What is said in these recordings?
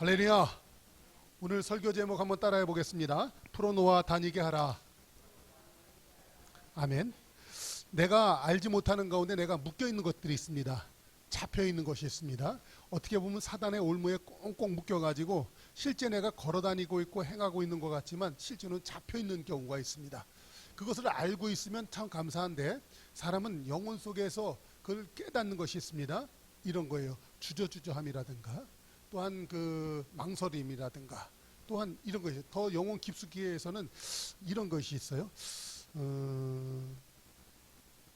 할렐루야. 오늘 설교 제목 한번 따라해 보겠습니다. 풀어놓아 다니게 하라. 아멘. 내가 알지 못하는 가운데 내가 묶여 있는 것들이 있습니다. 잡혀 있는 것이 있습니다. 어떻게 보면 사단의 올무에 꽁꽁 묶여 가지고 실제 내가 걸어 다니고 있고 행하고 있는 것 같지만 실제로는 잡혀 있는 경우가 있습니다. 그것을 알고 있으면 참 감사한데 사람은 영혼 속에서 그걸 깨닫는 것이 있습니다. 이런 거예요. 주저주저함이라든가 또한 그 망설임이라든가 또한 이런 것이 더 영혼 깊숙이에서는 이런 것이 있어요.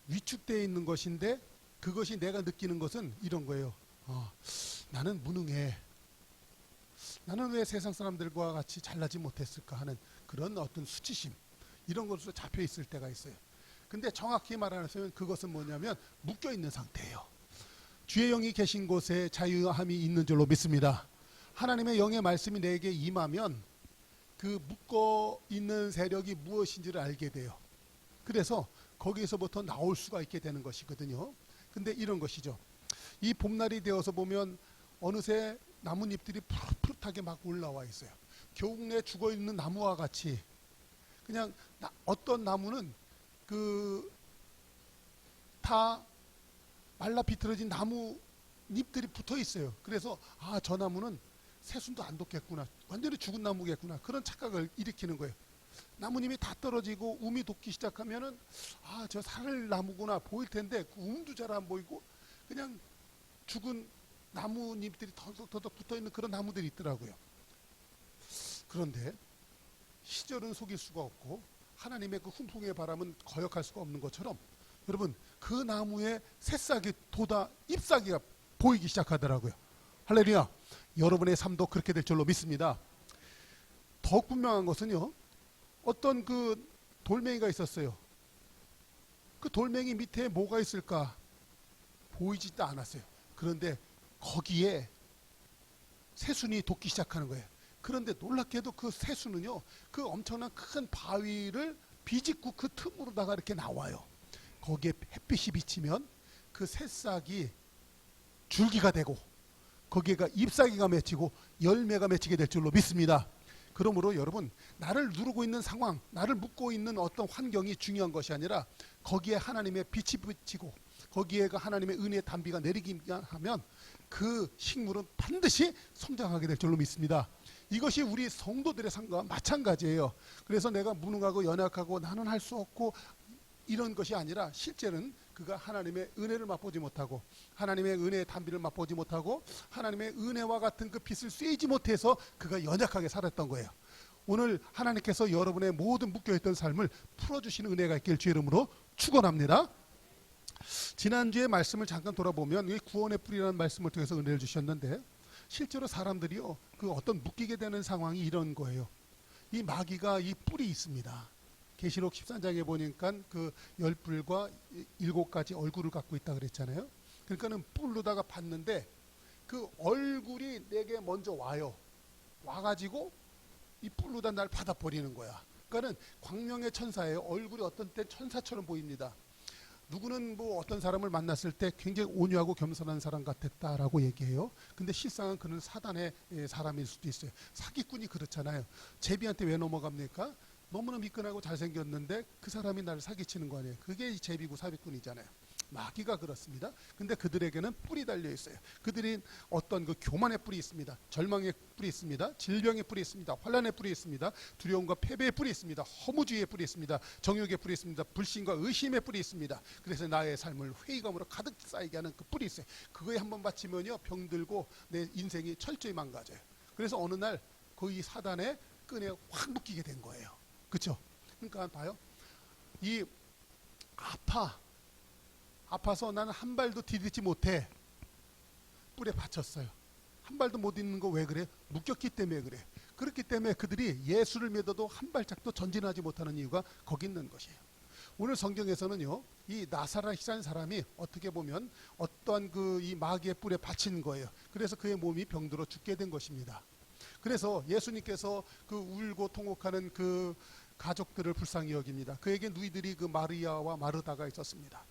위축되어 있는 것인데 그것이 내가 느끼는 것은 이런 거예요. 나는 무능해. 나는 왜 세상 사람들과 같이 잘나지 못했을까 하는 그런 어떤 수치심 이런 것으로 잡혀 있을 때가 있어요. 근데 정확히 말하면 그것은 뭐냐면 묶여 있는 상태예요. 주의 영이 계신 곳에 자유함이 있는 줄로 믿습니다. 하나님의 영의 말씀이 내게 임하면 그 묶어 있는 세력이 무엇인지를 알게 돼요. 그래서 거기에서부터 나올 수가 있게 되는 것이거든요. 근데 이런 것이죠. 이 봄날이 되어서 보면 어느새 나뭇잎들이 푸릇푸릇하게 막 올라와 있어요. 겨우내 죽어 있는 나무와 같이 그냥 어떤 나무는 다 말라 비틀어진 나무 잎들이 붙어 있어요. 그래서 저 나무는 새순도 안 돋겠구나. 완전히 죽은 나무겠구나. 그런 착각을 일으키는 거예요. 나무님이 다 떨어지고 움이 돋기 시작하면은 저 살 나무구나 보일 텐데 그 움도 잘 안 보이고 그냥 죽은 나뭇잎들이 더덕더덕 붙어 있는 그런 나무들이 있더라고요. 그런데 시절은 속일 수가 없고 하나님의 그 훈풍의 바람은 거역할 수가 없는 것처럼 여러분 그 나무에 새싹이 돋아 잎사귀가 보이기 시작하더라고요. 할렐루야. 여러분의 삶도 그렇게 될 줄로 믿습니다. 더 분명한 것은요. 어떤 그 돌멩이가 있었어요. 그 돌멩이 밑에 뭐가 있을까 보이지도 않았어요. 그런데 거기에 새순이 돋기 시작하는 거예요. 그런데 놀랍게도 그 새순은요. 그 엄청난 큰 바위를 비집고 그 틈으로다가 이렇게 나와요. 거기에 햇빛이 비치면 그 새싹이 줄기가 되고 거기에가 잎사귀가 맺히고 열매가 맺히게 될 줄로 믿습니다. 그러므로 여러분 나를 누르고 있는 상황, 나를 묶고 있는 어떤 환경이 중요한 것이 아니라 거기에 하나님의 빛이 비치고 거기에가 하나님의 은혜의 단비가 내리기만 하면 그 식물은 반드시 성장하게 될 줄로 믿습니다. 이것이 우리 성도들의 삶과 마찬가지예요. 그래서 내가 무능하고 연약하고 나는 할 수 없고 이런 것이 아니라 실제는 그가 하나님의 은혜를 맛보지 못하고 하나님의 은혜의 단비를 맛보지 못하고 하나님의 은혜와 같은 그 빛을 쐬지 못해서 그가 연약하게 살았던 거예요. 오늘 하나님께서 여러분의 모든 묶여있던 삶을 풀어주시는 은혜가 있길 주의 이름으로 축원합니다. 지난주에 말씀을 잠깐 돌아보면 구원의 뿌리라는 말씀을 통해서 은혜를 주셨는데 실제로 사람들이요 그 어떤 묶이게 되는 상황이 이런 거예요. 이 마귀가 이 뿔이 있습니다. 계시록 13장에 보니까 그 10뿔과 7가지 얼굴을 갖고 있다 그랬잖아요. 그러니까는 뿔로다가 봤는데 그 얼굴이 내게 먼저 와요. 와가지고 이 뿔로다 날 받아버리는 거야. 그러니까는 광명의 천사예요. 얼굴이 어떤 때 천사처럼 보입니다. 누구는 뭐 어떤 사람을 만났을 때 굉장히 온유하고 겸손한 사람 같았다라고 얘기해요. 근데 실상은 그는 사단의 사람일 수도 있어요. 사기꾼이 그렇잖아요. 제비한테 왜 넘어갑니까? 너무나 미끈하고 잘생겼는데 그 사람이 나를 사기치는 거 아니에요. 그게 제비고 사기꾼이잖아요. 마귀가 그렇습니다. 근데 그들에게는 뿔이 달려 있어요. 그들이 어떤 그 교만의 뿔이 있습니다. 절망의 뿔이 있습니다. 질병의 뿔이 있습니다. 환난의 뿔이 있습니다. 두려움과 패배의 뿔이 있습니다. 허무주의의 뿔이 있습니다. 정욕의 뿔이 있습니다. 불신과 의심의 뿔이 있습니다. 그래서 나의 삶을 회의감으로 가득 쌓이게 하는 그 뿔이 있어요. 그거에 한번 맞히면요 병들고 내 인생이 철저히 망가져요. 그래서 어느 날 거의 사단의 끈에 확 묶이게 된 거예요. 그렇죠? 그러니까 봐요. 이 아파서 나는 한 발도 디디지 못해. 뿔에 받쳤어요. 한 발도 못 딛는 거 왜 그래? 묶였기 때문에 그래. 그렇기 때문에 그들이 예수를 믿어도 한 발짝도 전진하지 못하는 이유가 거기 있는 것이에요. 오늘 성경에서는요, 이 나사렛이라는 사람이 어떻게 보면 어떠한 이 마귀의 뿔에 받친 거예요. 그래서 그의 몸이 병들어 죽게 된 것입니다. 그래서 예수님께서 그 울고 통곡하는 그 가족들을 불쌍히 여깁니다. 그에게 누이들이 그 마리아와 마르다가 있었습니다.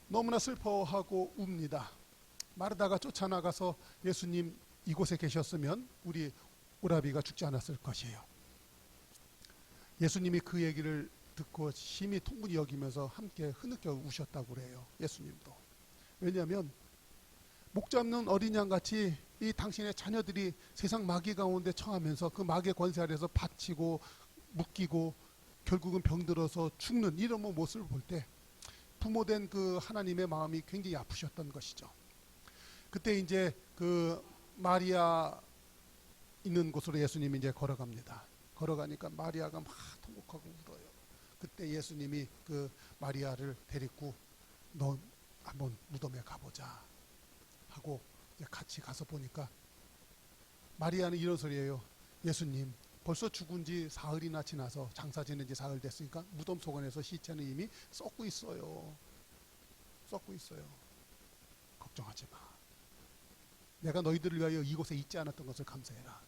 너무나 슬퍼하고 웁니다. 마르다가 쫓아나가서 예수님 이곳에 계셨으면 우리 오라비가 죽지 않았을 것이에요. 예수님이 그 얘기를 듣고 심히 통분히 여기면서 함께 흐느껴 우셨다고 그래요. 예수님도. 왜냐하면 목 잡는 어린 양같이 이 당신의 자녀들이 세상 마귀 가운데 처하면서 그 마귀의 권세 아래서 바치고 묶이고 결국은 병들어서 죽는 이런 모습을 볼 때 부모된 그 하나님의 마음이 굉장히 아프셨던 것이죠. 그때 이제 그 마리아 있는 곳으로 예수님이 이제 걸어갑니다. 걸어가니까 마리아가 막 통곡하고 울어요. 그때 예수님이 그 마리아를 데리고 너 한번 무덤에 가보자 하고 이제 같이 가서 보니까 마리아는 이런 소리예요. 예수님, 벌써 죽은 지 사흘이나 지나서 장사 지낸 지 사흘 됐으니까 무덤 속안에서 시체는 이미 썩고 있어요. 썩고 있어요. 걱정하지 마. 내가 너희들을 위하여 이곳에 있지 않았던 것을 감사해라.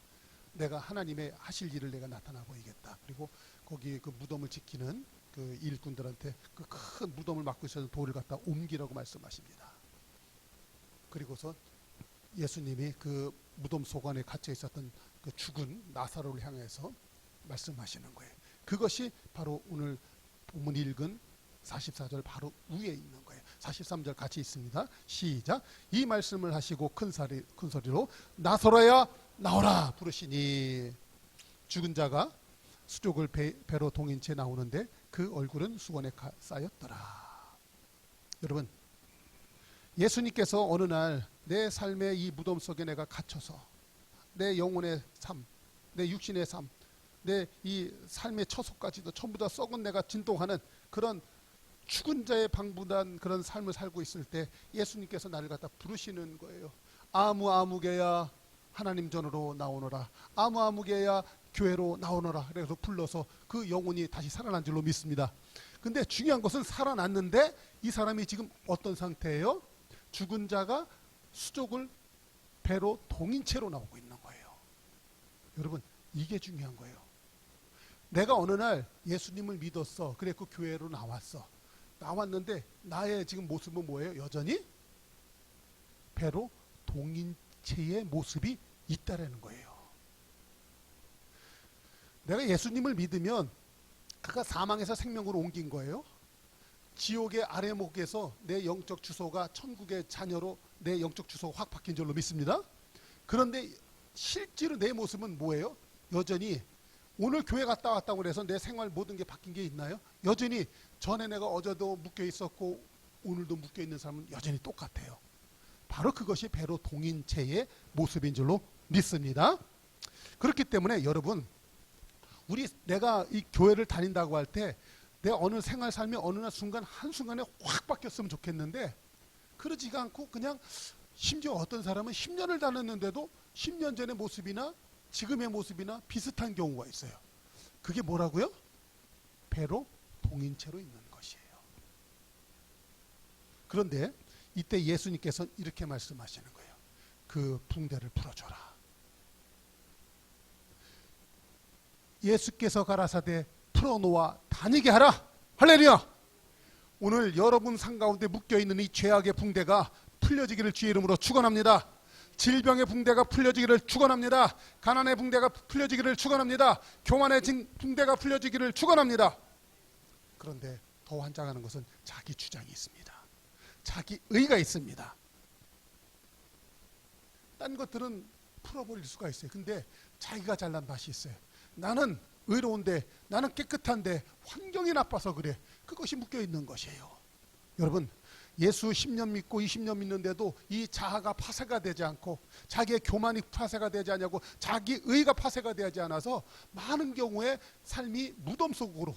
내가 하나님의 하실 일을 내가 나타나 보이겠다. 그리고 거기 그 무덤을 지키는 그 일꾼들한테 그 큰 무덤을 막고 있었던 돌을 갖다 옮기라고 말씀하십니다. 그리고서 예수님이 그 무덤 속안에 갇혀 있었던 그 죽은 나사로를 향해서 말씀하시는 거예요. 그것이 바로 오늘 본문 읽은 44절 바로 위에 있는 거예요. 43절 같이 있습니다. 시작. 이 말씀을 하시고 큰 소리로 나사로야 나오라 부르시니 죽은 자가 수족을 배로 동인 채 나오는데 그 얼굴은 수건에 쌓였더라. 여러분, 예수님께서 어느 날 내 삶의 이 무덤 속에 내가 갇혀서 내 영혼의 삶, 내 육신의 삶, 내 이 삶의 처소까지도 전부 다 썩은 내가 진동하는 그런 죽은 자의 방불한 그런 삶을 살고 있을 때 예수님께서 나를 갖다 부르시는 거예요. 아무개야 하나님 전으로 나오너라. 아무개야 교회로 나오너라. 그래서 불러서 그 영혼이 다시 살아난 줄로 믿습니다. 근데 중요한 것은 살아났는데 이 사람이 지금 어떤 상태예요? 죽은 자가 수족을 배로 동인 채로 나오고 있는 거예요. 여러분, 이게 중요한 거예요. 내가 어느 날 예수님을 믿었어. 그래 그 교회로 나왔어. 나왔는데 나의 지금 모습은 뭐예요? 여전히 배로 동인 채의 모습이 있다라는 거예요. 내가 예수님을 믿으면 그가 사망에서 생명으로 옮긴 거예요. 지옥의 아래목에서 내 영적 주소가 천국의 자녀로 내 영적 주소가 확 바뀐 줄로 믿습니다. 그런데 실제로 내 모습은 뭐예요? 여전히 오늘 교회 갔다 왔다고 해서 내 생활 모든 게 바뀐 게 있나요? 여전히 전에 내가 어제도 묶여 있었고 오늘도 묶여 있는 사람은 여전히 똑같아요. 바로 그것이 배로 동인 채의 모습인 줄로 믿습니다. 그렇기 때문에 여러분, 내가 이 교회를 다닌다고 할 때 내 어느 생활 삶이 어느 날 순간 한순간에 확 바뀌었으면 좋겠는데 그러지가 않고 그냥 심지어 어떤 사람은 10년을 다녔는데도 10년 전의 모습이나 지금의 모습이나 비슷한 경우가 있어요. 그게 뭐라고요? 배로 동인 채로 있는 것이에요. 그런데 이때 예수님께서 이렇게 말씀하시는 거예요. 그 붕대를 풀어줘라. 예수께서 가라사대 풀어놓아 다니게 하라. 할렐루야. 오늘 여러분 삶 가운데 묶여있는 이 죄악의 붕대가 풀려지기를 주의 이름으로 축원합니다. 질병의 붕대가 풀려지기를 축원합니다. 가난의 붕대가 풀려지기를 축원합니다. 교만의 붕대가 풀려지기를 축원합니다. 그런데 더 환장하는 것은 자기 주장이 있습니다. 자기 의가 있습니다. 딴 것들은 풀어버릴 수가 있어요. 근데 자기가 잘난 맛이 있어요. 나는 의로운데, 나는 깨끗한데 환경이 나빠서 그래. 그것이 묶여있는 것이에요. 여러분, 예수 10년 믿고 20년 믿는데도 이 자아가 파쇄가 되지 않고 자기의 교만이 파쇄가 되지 않냐고 자기 의가 파쇄가 되지 않아서 많은 경우에 삶이 무덤 속으로,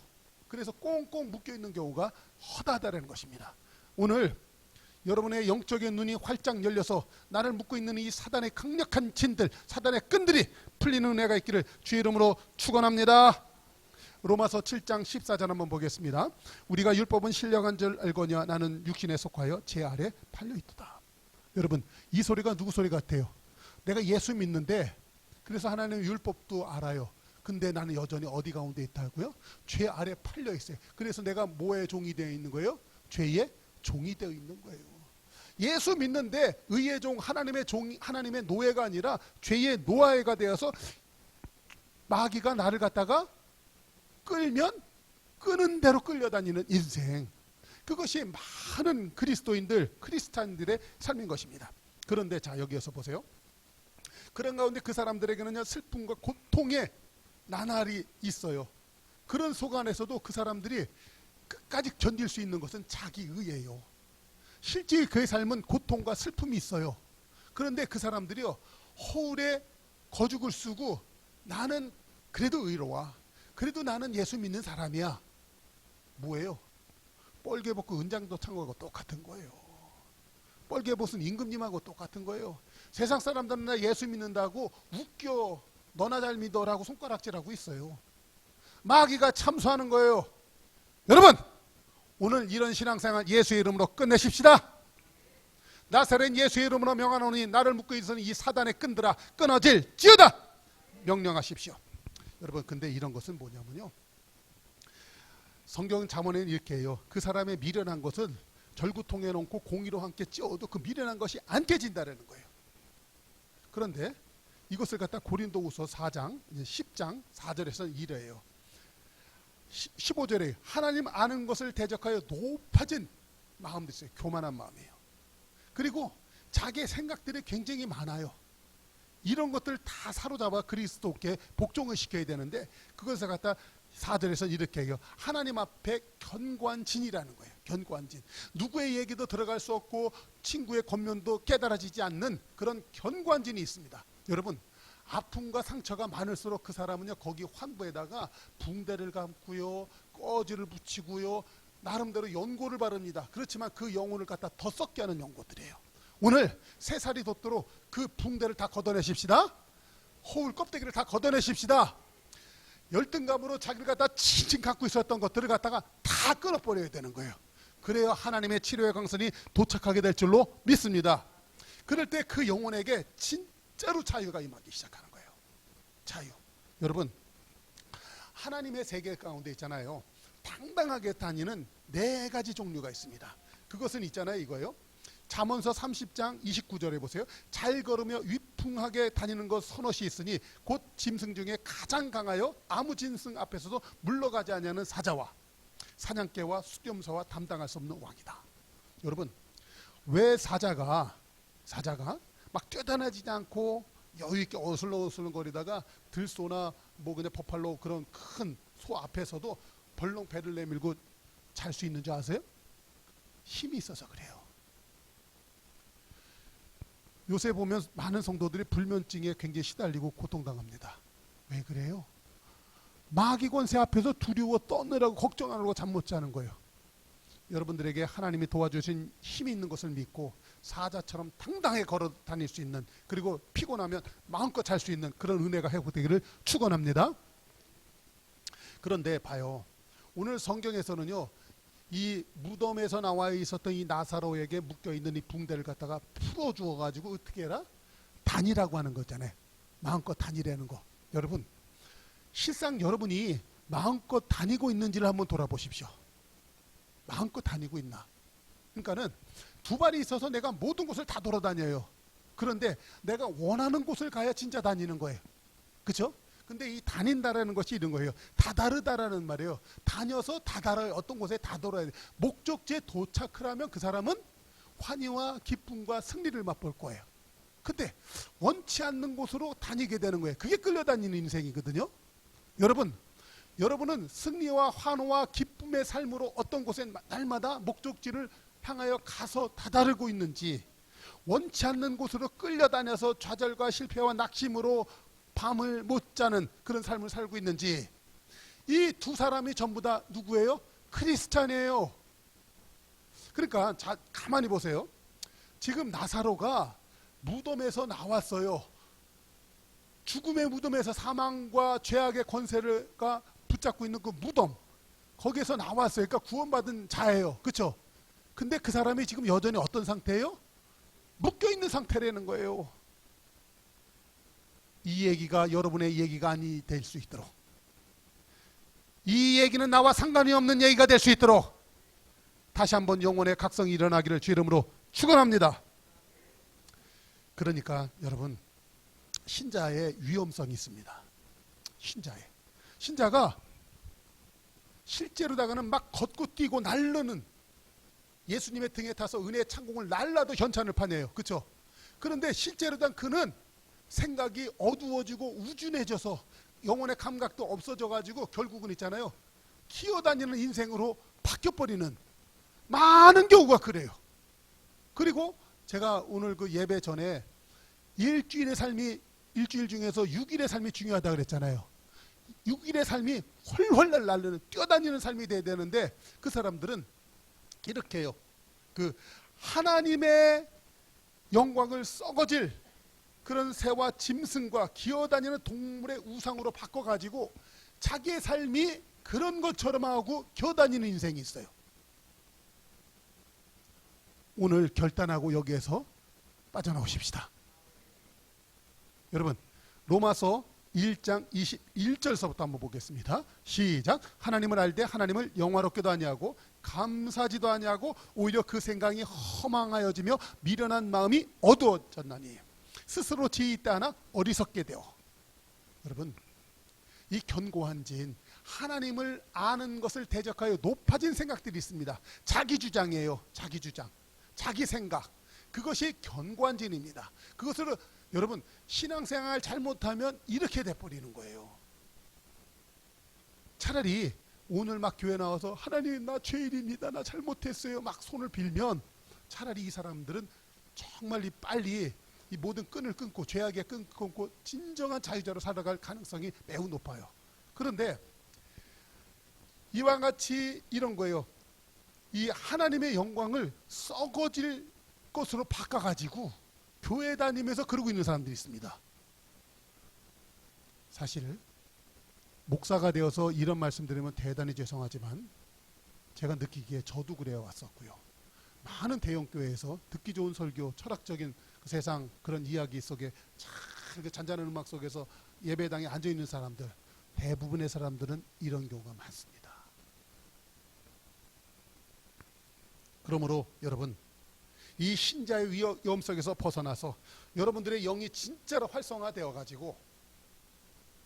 그래서 꽁꽁 묶여있는 경우가 허다하다는 것입니다. 오늘 여러분의 영적인 눈이 활짝 열려서 나를 묶고 있는 이 사단의 강력한 진들, 사단의 끈들이 풀리는 은혜가 있기를 주의 이름으로 축원합니다. 로마서 7장 14절 한번 보겠습니다. 우리가 율법은 신령한 줄 알거냐 나는 육신에 속하여 제 아래 팔려있도다. 여러분, 이 소리가 누구 소리 같아요? 내가 예수 믿는데 그래서 하나님의 율법도 알아요. 근데 나는 여전히 어디 가운데 있다고요? 죄 아래 팔려있어요. 그래서 내가 뭐의 종이 되어 있는 거예요? 죄의 종이 되어 있는 거예요. 예수 믿는데 의의 종, 하나님의 노예가 아니라 죄의 노아해가 되어서 마귀가 나를 갖다가 끌면 끄는 대로 끌려다니는 인생. 그것이 많은 크리스찬들의 삶인 것입니다. 그런데 자, 여기에서 보세요. 그런 가운데 그 사람들에게는 슬픔과 고통의 나날이 있어요. 그런 속 안에서도 그 사람들이 끝까지 견딜 수 있는 것은 자기 의예요. 실제 그의 삶은 고통과 슬픔이 있어요. 그런데 그 사람들이요, 허울에 거죽을 쓰고 나는 그래도 의로워, 그래도 나는 예수 믿는 사람이야. 뭐예요? 뻘개 벗고 은장도 찬 거하고 똑같은 거예요. 뻘개 벗은 임금님하고 똑같은 거예요. 세상 사람들은 나 예수 믿는다고 웃겨, 너나 잘 믿어라고 손가락질하고 있어요. 마귀가 참소하는 거예요. 여러분, 오늘 이런 신앙생활 예수의 이름으로 끝내십시다. 나사렛 예수의 이름으로 명하노니 나를 묶고 있으니 이 사단의 끈들아 끊어질지어다 명령하십시오. 여러분, 근데 이런 것은 뭐냐면요, 성경 잠언에는 이렇게 해요. 그 사람의 미련한 것은 절구통에 넣고 공의로 함께 찌어도 그 미련한 것이 안 깨진다라는 거예요. 그런데 이것을 갖다 고린도후서 4장 10장 4절에서 이래요. 15절에 하나님 아는 것을 대적하여 높아진 마음도 있어요. 교만한 마음이에요. 그리고 자기의 생각들이 굉장히 많아요. 이런 것들 다 사로잡아 그리스도께 복종을 시켜야 되는데 그것을 갖다 4절에서 이렇게 해요. 하나님 앞에 견고한진이라는 거예요. 견고한진. 누구의 얘기도 들어갈 수 없고 친구의 겉면도 깨달아지지 않는 그런 견고한진이 있습니다. 여러분, 아픔과 상처가 많을수록 그 사람은요, 거기 환부에다가 붕대를 감고요, 꺼지를 붙이고요, 나름대로 연고를 바릅니다. 그렇지만 그 영혼을 갖다 더 썩게 하는 연고들이에요. 오늘 새 살이 돋도록 그 붕대를 다 걷어내십시다. 허울 껍데기를 다 걷어내십시다. 열등감으로 자기를 갖다 칭칭 갖고 있었던 것들을 갖다가 다 끊어버려야 되는 거예요. 그래야 하나님의 치료의 강선이 도착하게 될 줄로 믿습니다. 그럴 때 그 영혼에게 진짜로 자유가 임하기 시작하는 거예요. 자유. 여러분, 하나님의 세계 가운데 있잖아요, 당당하게 다니는 4가지 종류가 있습니다. 그것은 있잖아요, 이거요. 잠언서 30장 29절에 보세요. 잘 걸으며 위풍하게 다니는 것 서너시 있으니 곧 짐승 중에 가장 강하여 아무 짐승 앞에서도 물러가지 아니하는 사자와 사냥개와 수렴서와 담당할 수 없는 왕이다. 여러분, 왜 사자가 막 뛰어다니지 않고 여유있게 어슬렁어슬렁거리다가 들소나 뭐 그냥 버팔로 그런 큰 소 앞에서도 벌렁 배를 내밀고 잘 수 있는 줄 아세요? 힘이 있어서 그래요. 요새 보면 많은 성도들이 불면증에 굉장히 시달리고 고통당합니다. 왜 그래요? 마귀 권세 앞에서 두려워 떠느라고 걱정하고 잠 못 자는 거예요. 여러분들에게 하나님이 도와주신 힘이 있는 것을 믿고 사자처럼 당당하게 걸어 다닐 수 있는, 그리고 피곤하면 마음껏 잘 수 있는 그런 은혜가 회복되기를 축원합니다. 그런데 봐요, 오늘 성경에서는요, 이 무덤에서 나와 있었던 이 나사로에게 묶여있는 이 붕대를 갖다가 풀어주어 가지고 어떻게 해라? 다니라고 하는 거잖아요. 마음껏 다니라는 거. 여러분, 실상 여러분이 마음껏 다니고 있는지를 한번 돌아보십시오. 마음껏 다니고 있나? 그러니까는 2발이 있어서 내가 모든 곳을 다 돌아다녀요. 그런데 내가 원하는 곳을 가야 진짜 다니는 거예요. 그렇죠? 근데 이 다닌다라는 것이 이런 거예요. 다다르다라는 말이에요. 다녀서 다다라요. 어떤 곳에 다돌아야 돼. 목적지에 도착을 하면 그 사람은 환희와 기쁨과 승리를 맛볼 거예요. 근데 원치 않는 곳으로 다니게 되는 거예요. 그게 끌려다니는 인생이거든요. 여러분은 승리와 환호와 기쁨의 삶으로 어떤 곳에 날마다 목적지를 향하여 가서 다다르고 있는지, 원치 않는 곳으로 끌려다녀서 좌절과 실패와 낙심으로 밤을 못 자는 그런 삶을 살고 있는지, 이 2 사람이 전부 다 누구예요? 크리스찬이에요. 그러니까 가만히 보세요. 지금 나사로가 무덤에서 나왔어요. 죽음의 무덤에서 사망과 죄악의 권세가 붙잡고 있는 그 무덤, 거기에서 나왔어요. 그러니까 구원받은 자예요. 그렇죠? 근데 그 사람이 지금 여전히 어떤 상태예요? 묶여있는 상태라는 거예요. 이 얘기가 여러분의 얘기가 아니 될 수 있도록, 이 얘기는 나와 상관이 없는 얘기가 될 수 있도록 다시 한번 영혼의 각성이 일어나기를 주 이름으로 축원합니다. 그러니까 여러분, 신자의 위험성이 있습니다. 신자가 실제로다가는 막 걷고 뛰고 날르는, 예수님의 등에 타서 은혜의 창공을 날라도 현찬을 파내요. 그렇죠? 그런데 실제로다가 그는 생각이 어두워지고 우준해져서 영혼의 감각도 없어져 가지고 결국은 있잖아요, 기어다니는 인생으로 바뀌어버리는 많은 경우가 그래요. 그리고 제가 오늘 그 예배 전에 일주일 중에서 6일의 삶이 중요하다 그랬잖아요. 6일의 삶이 훨훨 날르는 뛰어다니는 삶이 돼야 되는데, 그 사람들은 이렇게 해요. 그 하나님의 영광을 썩어질 그런 새와 짐승과 기어다니는 동물의 우상으로 바꿔가지고 자기의 삶이 그런 것처럼 하고 기어다니는 인생이 있어요. 오늘 결단하고 여기에서 빠져나오십시다. 여러분, 로마서 1장 21절서부터 한번 보겠습니다. 시작. 하나님을 알되 하나님을 영화롭게도 아니하고 감사지도 아니하고 오히려 그 생각이 허망하여지며 미련한 마음이 어두워졌나니 스스로 지혜 있다 하나 어리석게 되어. 여러분, 이 견고한 진, 하나님을 아는 것을 대적하여 높아진 생각들이 있습니다. 자기 주장이에요. 자기 주장, 자기 생각. 그것이 견고한 진입니다. 그것으로 여러분, 신앙생활 잘못하면 이렇게 돼버리는 거예요. 차라리 오늘 막 교회 나와서 하나님 나 죄인입니다, 나 잘못했어요, 막 손을 빌면 차라리 이 사람들은 정말 빨리 이 모든 끈을 끊고 죄악의 끈 끊고 진정한 자유자로 살아갈 가능성이 매우 높아요. 그런데 이와 같이 이런 거예요. 이 하나님의 영광을 썩어질 것으로 바꿔가지고 교회 다니면서 그러고 있는 사람들이 있습니다. 사실 목사가 되어서 이런 말씀 드리면 대단히 죄송하지만 제가 느끼기에 저도 그래 왔었고요. 많은 대형교회에서 듣기 좋은 설교, 철학적인 그 세상 그런 이야기 속에 참 잔잔한 음악 속에서 예배당에 앉아있는 사람들, 대부분의 사람들은 이런 경우가 많습니다. 그러므로 여러분, 이 신자의 위험 속에서 벗어나서 여러분들의 영이 진짜로 활성화되어 가지고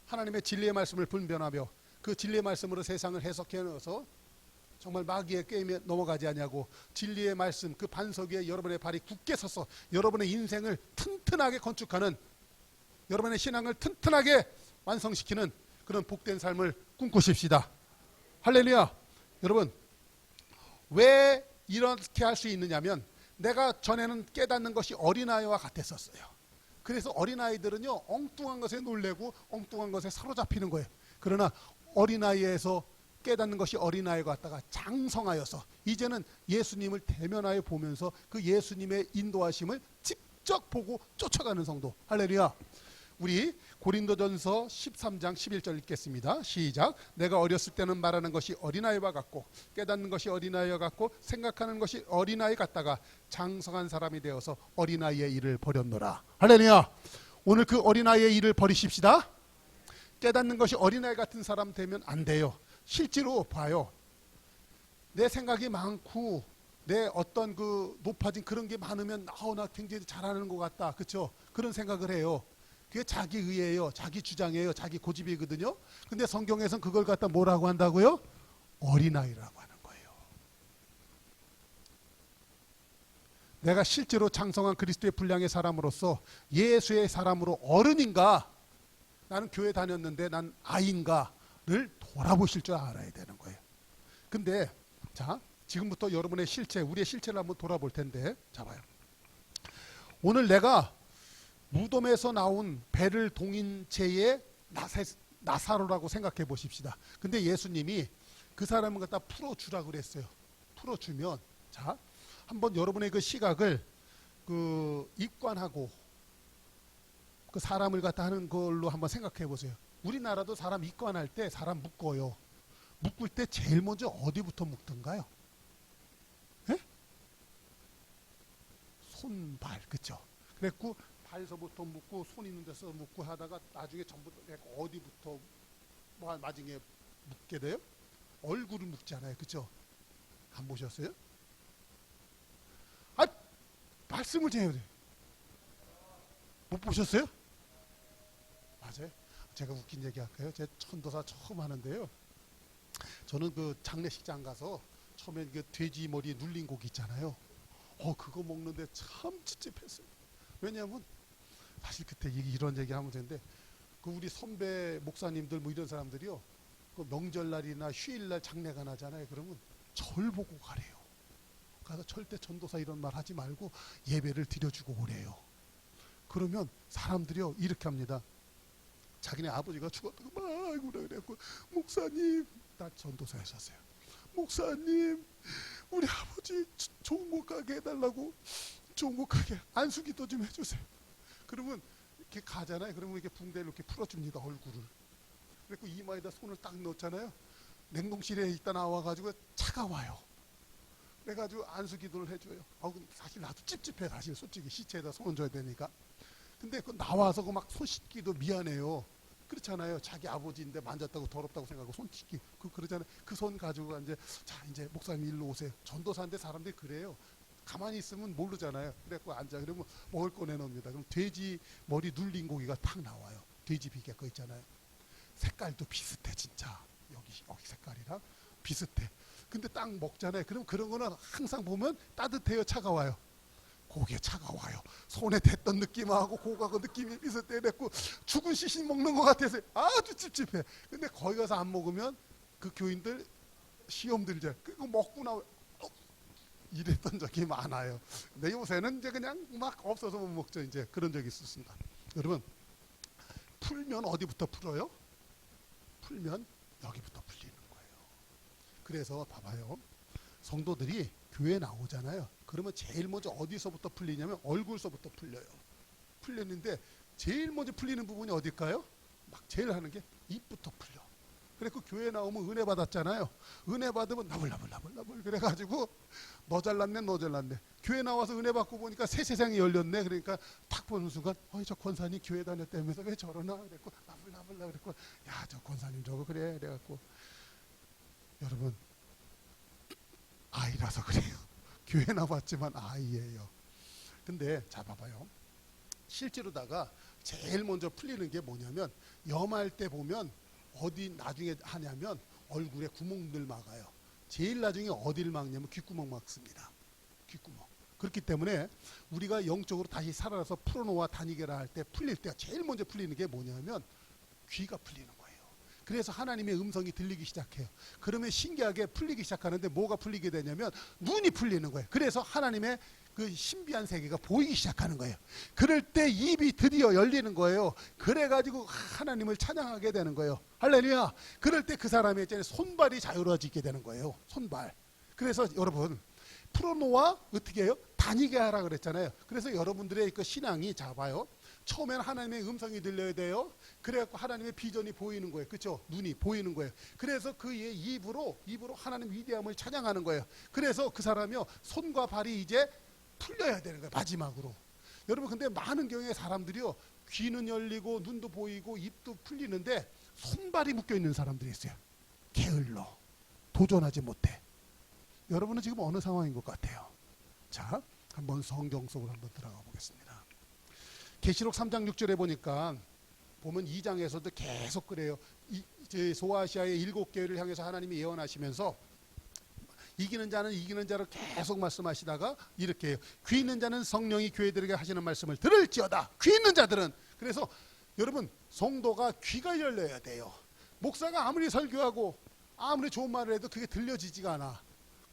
하나님의 진리의 말씀을 분별하며 그 진리의 말씀으로 세상을 해석해 넣어서 정말 마귀의 게임에 넘어가지 않냐고, 진리의 말씀 그 반석 위에 여러분의 발이 굳게 서서 여러분의 인생을 튼튼하게 건축하는, 여러분의 신앙을 튼튼하게 완성시키는 그런 복된 삶을 꿈꾸십시다. 할렐루야. 여러분, 왜 이렇게 할 수 있느냐면 내가 전에는 깨닫는 것이 어린아이와 같았었어요. 그래서 어린아이들은요, 엉뚱한 것에 놀래고 엉뚱한 것에 사로잡히는 거예요. 그러나 어린아이에서 깨닫는 것이 어린아이 같다가 장성하여서 이제는 예수님을 대면하여 보면서 그 예수님의 인도하심을 직접 보고 쫓아가는 성도. 할렐루야. 우리 고린도전서 13장 11절 읽겠습니다. 시작. 내가 어렸을 때는 말하는 것이 어린아이와 같고 깨닫는 것이 어린아이와 같고 생각하는 것이 어린아이 같다가 장성한 사람이 되어서 어린아이의 일을 버렸노라. 할렐루야. 오늘 그 어린아이의 일을 버리십시다. 깨닫는 것이 어린아이 같은 사람 되면 안 돼요. 실제로 봐요. 내 생각이 많고 내 어떤 그 높아진 그런 게 많으면 나 굉장히 잘하는 것 같다, 그렇죠? 그런 생각을 해요. 그게 자기 의예요, 자기 주장이에요, 자기 고집이거든요. 근데 성경에서는 그걸 갖다 뭐라고 한다고요? 어린아이라고 하는 거예요. 내가 실제로 장성한 그리스도의 분량의 사람으로서 예수의 사람으로 어른인가, 나는 교회 다녔는데 난 아이인가를 돌아보실 줄 알아야 되는 거예요. 근데 자, 지금부터 여러분의 실체, 우리의 실체를 한번 돌아볼 텐데, 자 봐요. 오늘 내가 무덤에서 나온 배를 동인 채의 나사로라고 생각해 보십시다. 근데 예수님이 그 사람을 갖다 풀어주라고 그랬어요. 풀어주면, 자, 한번 여러분의 그 시각을 그 입관하고 그 사람을 갖다 하는 걸로 한번 생각해 보세요. 우리나라도 사람 입관할 때 사람 묶어요. 묶을 때 제일 먼저 어디부터 묶던가요? 에? 손발, 그쵸? 그랬고 발서부터 묶고 손 있는 데서 묶고 하다가 나중에 전부 어디부터 마지막에 묶게 돼요? 얼굴을 묶지 않아요, 그쵸? 안 보셨어요? 아, 말씀을 좀 해야 돼요. 못 보셨어요? 맞아요. 제가 웃긴 얘기 할까요? 제 천도사 처음 하는데요. 저는 그 장례식장 가서 처음엔 그 돼지 머리에 눌린 고기 있잖아요. 그거 먹는데 참 찝찝했어요. 왜냐하면 사실 그때 이런 얘기 하면 되는데 그 우리 선배 목사님들 뭐 이런 사람들이요. 그 명절날이나 휴일날 장례가 나잖아요. 그러면 절 보고 가래요. 가서 절대 전도사 이런 말 하지 말고 예배를 드려주고 오래요. 그러면 사람들이요 이렇게 합니다. 자기네 아버지가 죽었다고 막 아이고라 그래갖고 목사님, 나 전도사였었어요. 목사님, 우리 아버지 좋은 곳 가게 해달라고, 좋은 곳 가게 안수기도 좀 해주세요. 그러면 이렇게 가잖아요. 그러면 이렇게 붕대를 이렇게 풀어줍니다. 얼굴을. 그리고 이마에다 손을 딱 넣잖아요. 냉동실에 있다 나와가지고 차가워요. 그래가지고 안수기도를 해줘요. 사실 나도 찝찝해. 사실 솔직히 시체에다 손 얹어야 되니까. 근데 그 나와서 그 막 손 씻기도 미안해요. 그렇잖아요. 자기 아버지인데 만졌다고 더럽다고 생각하고 손 씻기 그러잖아요. 그 손 가지고 이제 자 이제 목사님 일로 오세요. 전도사인데 사람들이 그래요. 가만히 있으면 모르잖아요. 그래갖고 앉아. 그러면 먹을 거 내놓습니다. 그럼 돼지 머리 눌린 고기가 탁 나와요. 돼지 비계 거 있잖아요. 색깔도 비슷해 진짜. 여기 색깔이랑 비슷해. 근데 딱 먹잖아요. 그럼 그런 거는 항상 보면 따뜻해요, 차가워요? 고기에 차가워요. 손에 댔던 느낌하고 고가고 느낌이 비슷해. 그랬고 죽은 시신 먹는 것 같아서 아주 찝찝해. 근데 거기 가서 안 먹으면 그 교인들 시험 들죠. 그거 먹고 나와 이랬던 적이 많아요. 근데 요새는 이제 그냥 막 없어서 못 먹죠. 이제 그런 적이 있었습니다. 여러분, 풀면 어디부터 풀어요? 풀면 여기부터 풀리는 거예요. 그래서 봐봐요. 성도들이 교회 나오잖아요. 그러면 제일 먼저 어디서부터 풀리냐면 얼굴서부터 풀려요. 풀렸는데 제일 먼저 풀리는 부분이 어딜까요? 막 제일 하는 게 입부터 풀려. 그래서 교회 나오면 은혜 받았잖아요. 은혜 받으면 나불나불 그래가지고 너 잘났네 너 잘났네. 교회 나와서 은혜 받고 보니까 새 세상이 열렸네. 그러니까 탁 보는 순간 저 권사님 교회 다녔다면서 왜 저러나 그랬고 나불나불 그랬고 야 저 권사님 저거 그래 그래갖고 여러분 아이라서 그래요. 교회 나왔지만 아이예요. 근데 자 봐봐요. 실제로다가 제일 먼저 풀리는 게 뭐냐면 염할 때 보면 어디 나중에 하냐면 얼굴에 구멍들 막아요. 제일 나중에 어디를 막냐면 귓구멍 막습니다. 귓구멍. 그렇기 때문에 우리가 영적으로 다시 살아나서 풀어놓아 다니게라 할 때 풀릴 때가 제일 먼저 풀리는 게 뭐냐면 귀가 풀리는 거예요. 그래서 하나님의 음성이 들리기 시작해요. 그러면 신기하게 풀리기 시작하는데 뭐가 풀리게 되냐면 눈이 풀리는 거예요. 그래서 하나님의 그 신비한 세계가 보이기 시작하는 거예요. 그럴 때 입이 드디어 열리는 거예요. 그래가지고 하나님을 찬양하게 되는 거예요. 할렐루야. 그럴 때 그 사람의 손발이 자유로워지게 되는 거예요. 손발. 그래서 여러분 풀어놓아 어떻게 해요? 다니게 하라 그랬잖아요. 그래서 여러분들의 그 신앙이 잡아요. 처음에는 하나님의 음성이 들려야 돼요. 그래갖고 하나님의 비전이 보이는 거예요. 그렇죠? 눈이 보이는 거예요. 그래서 그의 입으로 하나님 위대함을 찬양하는 거예요. 그래서 그 사람이요 손과 발이 이제 풀려야 되는 거예요. 마지막으로. 여러분 근데 많은 경우에 사람들이요 귀는 열리고 눈도 보이고 입도 풀리는데 손발이 묶여 있는 사람들이 있어요. 게을러. 도전하지 못해. 여러분은 지금 어느 상황인 것 같아요? 자, 한번 성경 속으로 한번 들어가 보겠습니다. 계시록 3장 6절에 보면 2장에서도 계속 그래요. 이제 소아시아의 7교회를 향해서 하나님이 예언하시면서 이기는 자는 이기는 자로 계속 말씀하시다가 이렇게 해요. 귀 있는 자는 성령이 교회들에게 하시는 말씀을 들을지어다. 귀 있는 자들은. 그래서 여러분 성도가 귀가 열려야 돼요. 목사가 아무리 설교하고 아무리 좋은 말을 해도 그게 들려지지가 않아.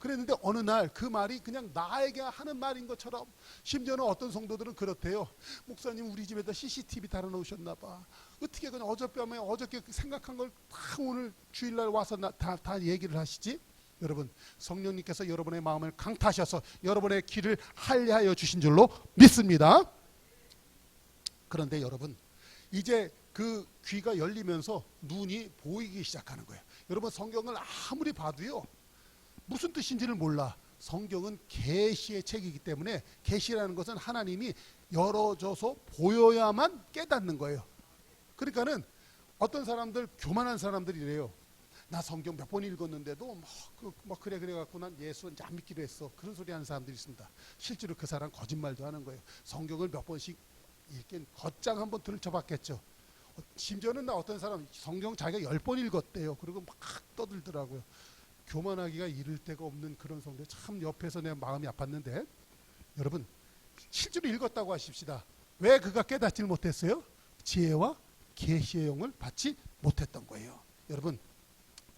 그랬는데 어느 날 그 말이 그냥 나에게 하는 말인 것처럼, 심지어는 어떤 성도들은 그렇대요. 목사님 우리 집에다 CCTV 달아놓으셨나 봐. 어떻게 그냥 어젯밤에 어저께 생각한 걸 다 오늘 주일날 와서 다 얘기를 하시지? 여러분 성령님께서 여러분의 마음을 강타하셔서 여러분의 귀를 할례하여 주신 줄로 믿습니다. 그런데 여러분 이제 그 귀가 열리면서 눈이 보이기 시작하는 거예요. 여러분 성경을 아무리 봐도요 무슨 뜻인지를 몰라. 성경은 계시의 책이기 때문에 계시라는 것은 하나님이 열어줘서 보여야만 깨닫는 거예요. 그러니까는 어떤 사람들 교만한 사람들이래요. 나 성경 몇 번 읽었는데도 그래 갖고 난 예수 이제 안 믿기로 했어. 그런 소리 하는 사람들이 있습니다. 실제로 그 사람 거짓말도 하는 거예요. 성경을 몇 번씩 읽긴 겉장 한번 들춰봤겠죠. 심지어는 나 어떤 사람 성경 자기가 10번 읽었대요. 그리고 막 떠들더라고요. 교만하기가 이를 데가 없는 그런 성도. 참 옆에서 내 마음이 아팠는데, 여러분 실제로 읽었다고 하십시다. 왜 그가 깨닫지 못했어요? 지혜와 계시의 영을 받지 못했던 거예요. 여러분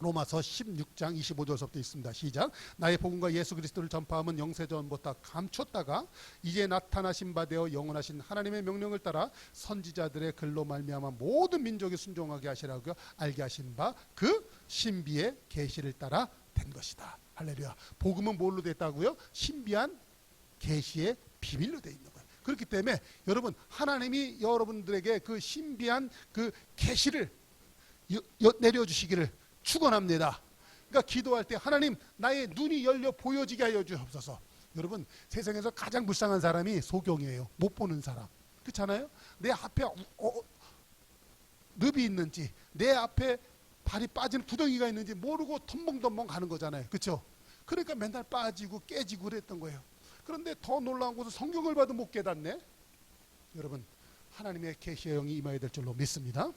로마서 16장 25절부터 있습니다. 시작. 나의 복음과 예수 그리스도를 전파함은 영세전부터 감췄다가 이제 나타나신 바 되어 영원하신 하나님의 명령을 따라 선지자들의 글로 말미암아 모든 민족이 순종하게 하시라고 알게 하신 바 그 신비의 계시를 따라 된 것이다. 할렐루야. 복음은 뭘로 됐다고요? 신비한 계시의 비밀로 되어 있는 거예요. 그렇기 때문에 여러분 하나님이 여러분들에게 그 신비한 그 계시를 내려주시기를 축원합니다. 그러니까 기도할 때 하나님 나의 눈이 열려 보여지게 하여 주옵소서. 여러분 세상에서 가장 불쌍한 사람이 소경이에요. 못 보는 사람. 그렇잖아요. 내 앞에 늪이 있는지 내 앞에 발이 빠지는 구덩이가 있는지 모르고 덤벙덤벙 가는 거잖아요. 그렇죠? 그러니까 맨날 빠지고 깨지고 그랬던 거예요. 그런데 더 놀라운 것은 성경을 봐도 못 깨닫네. 여러분 하나님의 계시의 영이 임하게 될 줄로 믿습니다.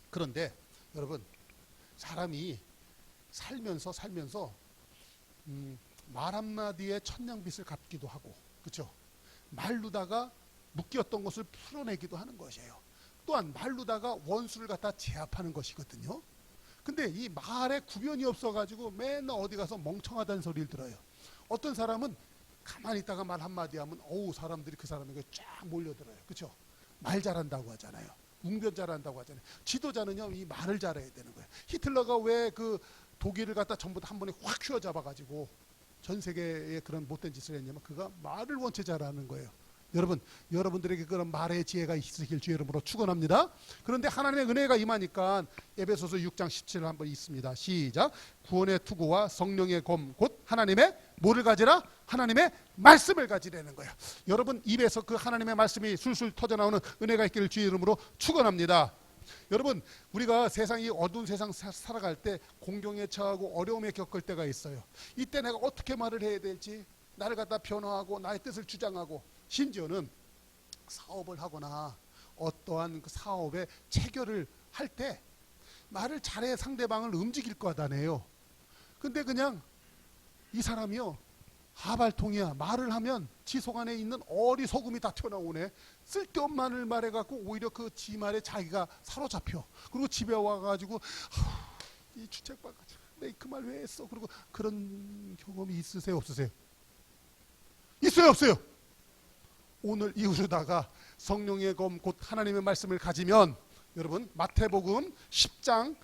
그런데 여러분 사람이 살면서 말 한마디에 천냥빚을 갚기도 하고, 그렇죠? 말로다가 묶였던 것을 풀어내기도 하는 것이에요. 또한 말로다가 원수를 갖다 제압하는 것이거든요. 근데 이 말에 구변이 없어가지고 맨날 어디 가서 멍청하다는 소리를 들어요. 어떤 사람은 가만히 있다가 말 한마디 하면 사람들이 그 사람에게 쫙 몰려들어요. 그렇죠? 말 잘한다고 하잖아요. 웅변 잘한다고 하잖아요. 지도자는요 이 말을 잘해야 되는 거예요. 히틀러가 왜 그 독일을 갖다 전부 다 한 번에 확 휘어잡아가지고 전 세계에 그런 못된 짓을 했냐면 그가 말을 원체 잘하는 거예요. 여러분 여러분들에게 그런 말의 지혜가 있으길 주의 이름으로 축원합니다. 그런데 하나님의 은혜가 임하니까 에베소서 6장 17절 한번 있습니다. 시작. 구원의 투구와 성령의 검 곧 하나님의 뭐를 가지라? 하나님의 말씀을 가지라는 거예요. 여러분 입에서 그 하나님의 말씀이 술술 터져나오는 은혜가 있기를 주의 이름으로 축원합니다. 여러분 우리가 세상이 어두운 세상 살아갈 때 공경에 처하고 어려움에 겪을 때가 있어요. 이때 내가 어떻게 말을 해야 될지 나를 갖다 변화하고 나의 뜻을 주장하고 심지어는 사업을 하거나 어떠한 그 사업에 체결을 할 때 말을 잘해 상대방을 움직일 거다네요. 근데 그냥 이 사람이요 하발통이야. 말을 하면 지 속 안에 있는 어리석음이 다 튀어나오네. 쓸데없는 말을 말해갖고 오히려 그 지 말에 자기가 사로잡혀. 그리고 집에 와가지고 이 주책받아가지고 내 그 말 왜 했어? 그리고 그런 경험이 있으세요 없으세요? 있어요 없어요? 오늘 이후로다가 성령의 검 곧 하나님의 말씀을 가지면 여러분 마태복음 10장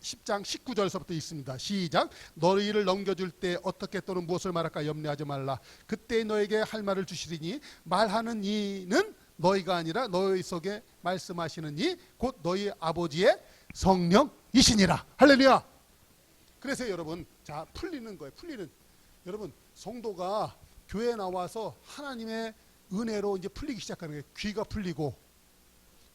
19절서부터 있습니다. 시작. 너희를 넘겨줄 때 어떻게 또는 무엇을 말할까 염려하지 말라. 그때 너에게 할 말을 주시리니 말하는 이는 너희가 아니라 너희 속에 말씀하시는 이 곧 너희 아버지의 성령이시니라. 할렐루야. 그래서 여러분 자 풀리는 거예요. 풀리는 여러분 성도가 교회에 나와서 하나님의 은혜로 이제 풀리기 시작하는 거예요. 귀가 풀리고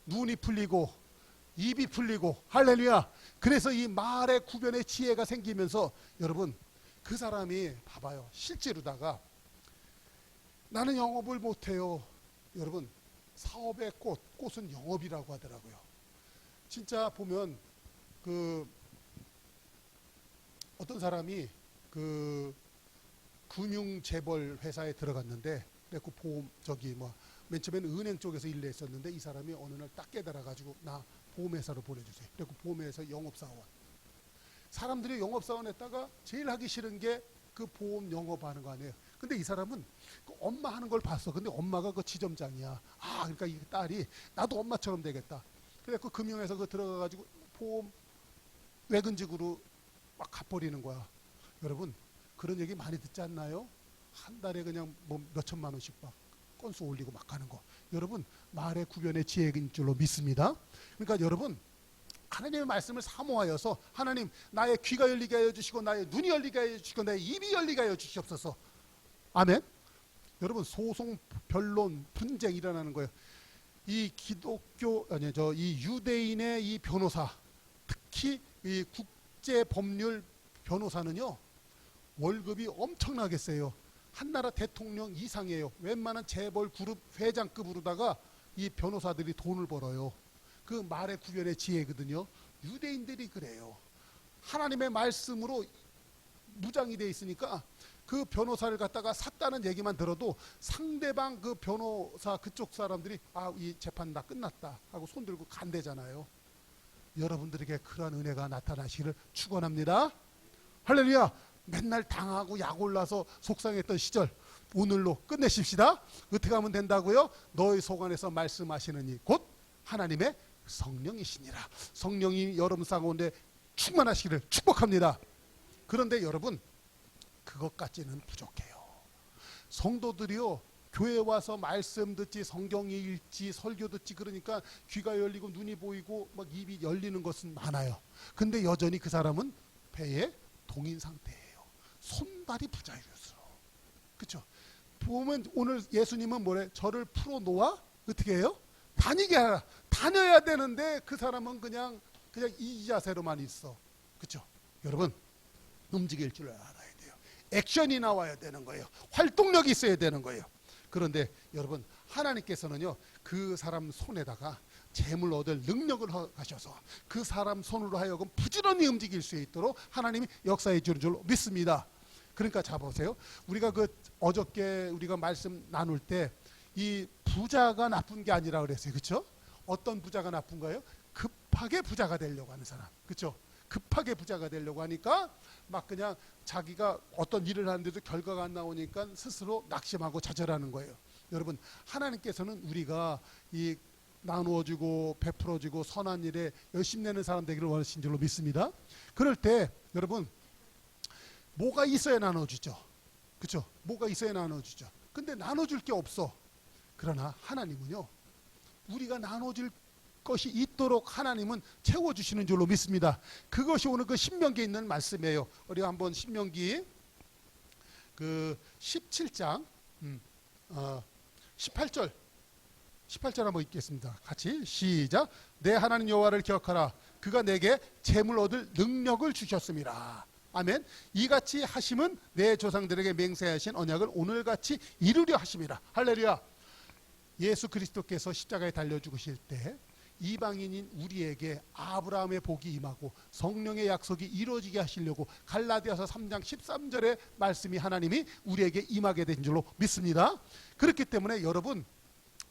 눈이 풀리고 입이 풀리고 할렐루야. 그래서 이 말의 구변의 지혜가 생기면서 여러분 그 사람이 봐봐요. 실제로다가 나는 영업을 못해요. 여러분 사업의 꽃은 영업이라고 하더라고요. 진짜 보면 그 어떤 사람이 그 금융재벌 회사에 들어갔는데 그 보험 맨 처음에는 은행 쪽에서 일을 했었는데 이 사람이 어느 날 딱 깨달아가지고 나 보험회사로 보내주세요. 그리고 보험회사 영업사원. 사람들이 영업사원 했다가 제일 하기 싫은 게 그 보험 영업하는 거 아니에요. 근데 이 사람은 그 엄마 하는 걸 봤어. 근데 엄마가 그 지점장이야. 그러니까 이 딸이 나도 엄마처럼 되겠다. 그래서 그 금융회사 들어가가지고 보험 외근직으로 막 갚버리는 거야. 여러분 그런 얘기 많이 듣지 않나요? 한 달에 그냥 뭐 몇천만 원씩 막 건수 올리고 막 가는 거. 여러분 말의 구변의 지혜인 줄로 믿습니다. 그러니까 여러분 하나님의 말씀을 사모하여서 하나님 나의 귀가 열리게 하여 주시고 나의 눈이 열리게 하여 주시고 나의 입이 열리게 하여 주시옵소서. 아멘. 여러분 소송, 변론, 분쟁 일어나는 거예요. 이 기독교 이 유대인의 이 변호사 특히 이 국제법률 변호사는요, 월급이 엄청나게 세요. 한 나라 대통령 이상이에요. 웬만한 재벌 그룹 회장급으로다가 이 변호사들이 돈을 벌어요. 그 말의 구별의 지혜거든요. 유대인들이 그래요. 하나님의 말씀으로 무장이 돼 있으니까 그 변호사를 갖다가 샀다는 얘기만 들어도 상대방 그 변호사 그쪽 사람들이 아, 이 재판 다 끝났다 하고 손 들고 간대잖아요. 여러분들에게 그러한 은혜가 나타나시기를 축원합니다. 할렐루야. 맨날 당하고 약 올라서 속상했던 시절 오늘로 끝내십시다. 어떻게 하면 된다고요? 너희 속 안에서 말씀하시는 이 곧 하나님의 성령이시니라. 성령이 여러분 가운데 충만하시기를 축복합니다. 그런데 여러분, 그것까지는 부족해요. 성도들이요, 교회 와서 말씀 듣지, 성경 읽지, 설교 듣지, 그러니까 귀가 열리고 눈이 보이고 막 입이 열리는 것은 많아요. 근데 여전히 그 사람은 배에 동인 상태예요. 손발이 부자유스러워. 그렇죠? 보면 오늘 예수님은 뭐래? 저를 풀어놓아 어떻게 해요? 다니게 하라. 다녀야 되는데 그 사람은 그냥 이 자세로만 있어. 그렇죠? 여러분, 움직일 줄 알아야 돼요. 액션이 나와야 되는 거예요. 활동력이 있어야 되는 거예요. 그런데 여러분, 하나님께서는요, 그 사람 손에다가 재물 얻을 능력을 하셔서 그 사람 손으로 하여금 부지런히 움직일 수 있도록 하나님이 역사해 주는 줄로 믿습니다. 그러니까 자 보세요. 우리가 어저께 우리가 말씀 나눌 때 이 부자가 나쁜 게 아니라 그랬어요. 그렇죠? 어떤 부자가 나쁜가요? 급하게 부자가 되려고 하는 사람. 그렇죠? 급하게 부자가 되려고 하니까 막 그냥 자기가 어떤 일을 하는데도 결과가 안 나오니까 스스로 낙심하고 좌절하는 거예요. 여러분, 하나님께서는 우리가 이 나누어주고 베풀어주고 선한 일에 열심히 내는 사람 되기를 원하신 줄로 믿습니다. 그럴 때 여러분, 뭐가 있어야 나눠주죠. 그렇죠? 뭐가 있어야 나눠주죠. 근데 나눠줄 게 없어. 그러나 하나님은요, 우리가 나눠줄 것이 있도록 하나님은 채워주시는 줄로 믿습니다. 그것이 오늘 그 신명기에 있는 말씀이에요. 우리가 한번 신명기 그 17장 18절 한번 읽겠습니다. 같이 시작. 내 하나님 여호와를 기억하라. 그가 내게 재물 얻을 능력을 주셨습니다. 아멘. 이같이 하심은 내 조상들에게 맹세하신 언약을 오늘같이 이루려 하심이라. 할렐루야. 예수 그리스도께서 십자가에 달려 죽으실 때 이방인인 우리에게 아브라함의 복이 임하고 성령의 약속이 이루어지게 하시려고 갈라디아서 3장 13절의 말씀이 하나님이 우리에게 임하게 된 줄로 믿습니다. 그렇기 때문에 여러분,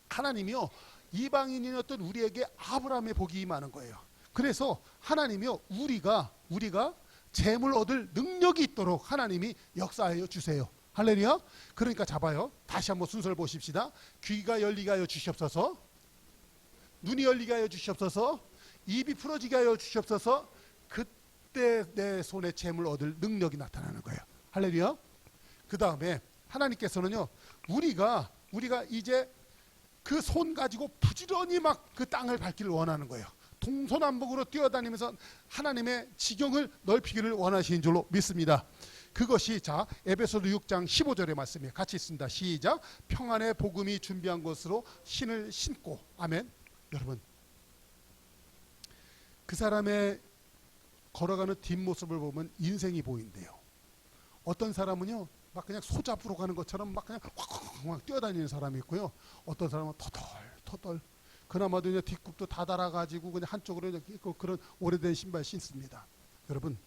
하나님이요, 이방인이었던 우리에게 아브라함의 복이 임하는 거예요. 그래서 하나님이요, 우리가 재물 얻을 능력이 있도록 하나님이 역사하여 주세요. 할렐루야. 그러니까 잡아요. 다시 한번 순서를 보십시다. 귀가 열리게 하여 주시옵소서. 눈이 열리게 하여 주시옵소서. 입이 풀어지게 하여 주시옵소서. 그때 내 손에 재물 얻을 능력이 나타나는 거예요. 할렐루야. 그 다음에 하나님께서는요, 우리가 이제 그 손 가지고 부지런히 막 그 땅을 밟기를 원하는 거예요. 동서남북으로 뛰어다니면서 하나님의 지경을 넓히기를 원하시는 줄로 믿습니다. 그것이 자 에베소서 6장 15절의 말씀이에요. 같이 있습니다. 시작. 평안의 복음이 준비한 것으로 신을 신고. 아멘. 여러분, 그 사람의 걸어가는 뒷모습을 보면 인생이 보인대요. 어떤 사람은요, 막 그냥 소잡으로 가는 것처럼 막 그냥 확 뛰어다니는 사람이 있고요. 어떤 사람은 터덜 그나마도 이제 뒷굽도 다 달아가지고 그냥 한쪽으로 있고 그런 오래된 신발 신습니다. 여러분,